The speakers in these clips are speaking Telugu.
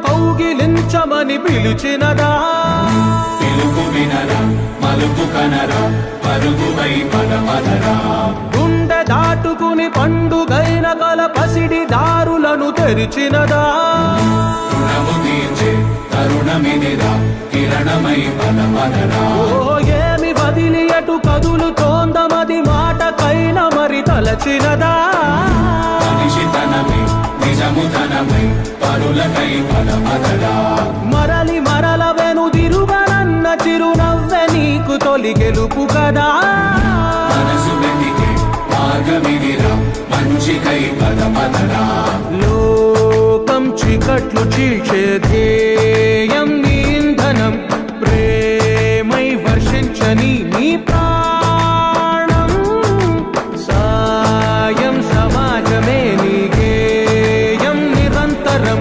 కౌగిలించమని పిలిచినదా పిలుపు వినరా మలుపు కనరా పరుగువై పదపదరా గుండె దాటుకుని పండుగైన కల పసిడి దారులను తెరిచినదా రుణము తీర్చే తరుణమిదిరా కిరణమై పదపదరా ఏమి వదిలి అటు కదులుతోందమది మాటకైన మరి తలచినదా మనిషితనమై నిజముతనమై పరులకై పదపదరా మరలి మరల వెనుదిరుగనన్న చిరునవ్వె నీకు తొలి గెలుపు కదా మనసు వెతికే మార్గమిదిరా మంచికై పదపదరా లోకం చీకట్లు చీల్చే ధ్యేయం నీ ఇంధనం ప్రేమై వర్షించని నీ ప్రాణం సాయం సమాజమే నీ గేయం నిరంతరం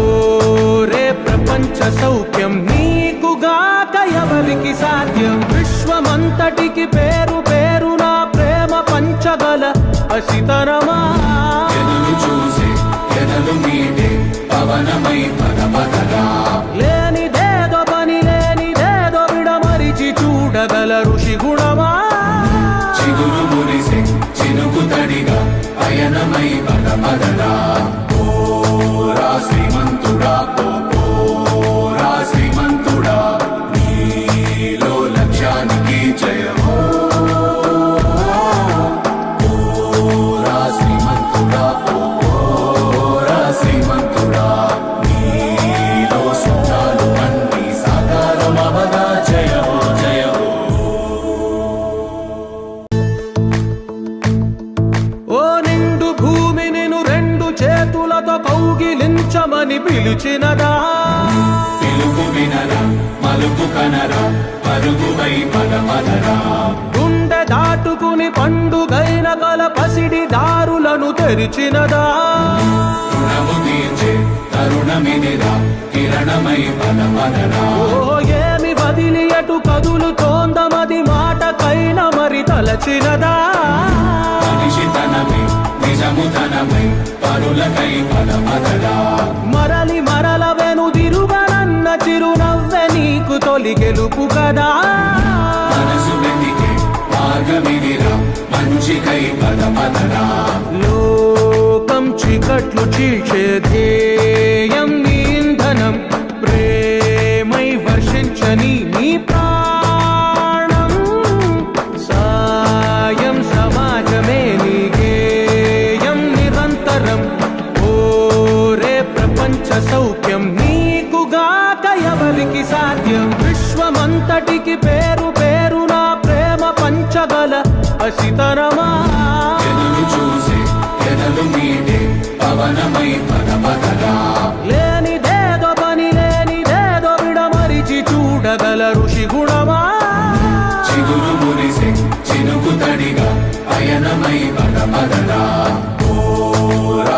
ఓరే ప్రపంచ సౌఖ్యం నీకుగాక ఎవరికి సాధ్యం విశ్వమంతటికి పేరు పేరు నా ప్రేమ పంచగల అసితరమా ఎదురు చూసే ఎదలు మీదే పవనమై పదపదరా లేనిదేదో పని లేనిదేదో విడమరిచి చూడగల ఋషి గుణమా చిగురు మురిసే చినుకు తడిగా పయనమై పదపదరా ఓరా శ్రీమంతుడా ఓరా శ్రీమంతుడా నీలో లక్ష్యానికి జయమో ఓరా శ్రీమంతుడా ఓరా శ్రీమంతుడా నీలో స్వప్నాలు అన్ని సాకారమవగా జయమో జయమో ఓ నిండు భూమి నిన్ను రెండు చేతులతో కౌగిలించమని పిలిచినదా పిలుపు వినరా మలుపు కనరా పరుగువై పదపదరా గుండె దాటుకుని పండుగైన కల పసిడి దారులను తెరిచినదా రుణము తీర్చే తరుణమిదిరా కిరణమై పదపదరా ఏమి వదిలి అటు కదులుతోందమది మాటకైన మరి తలచినదా మనిషితనమై నిజముతనమై పరులకై పదపదరా మరలి మరల వెనుదిరుగనన్న చిరునవ్వె నీకు తొలి గెలుపు కదా మనసు వెతికే మార్గమిదిరా మంచికై పదపదరా లోకం చీకట్లు చీల్చే ధ్యేయం నీ ఇంధనం ప్రేమై వర్షించని నీ ప్రాణం సాయం సమాజమే నీ గేయం నిరంతరం ఓరే ప్రపంచ సౌఖ్యం నీకుగాక ఎవరికి సాధ్యం విశ్వమంతటికి పేరు పేరు నా ప్రేమ పంచగల అసితరమా ఎదురు చూసే ఎదలు మీదే పవనమై పదపదరా లేనిదేదో పని లేనిదేదో విడమరిచి చూడగల ఋషి గుణమా చిగురు మురిసే చినుకు తడిగా పయనమై పదపదరా ఓరా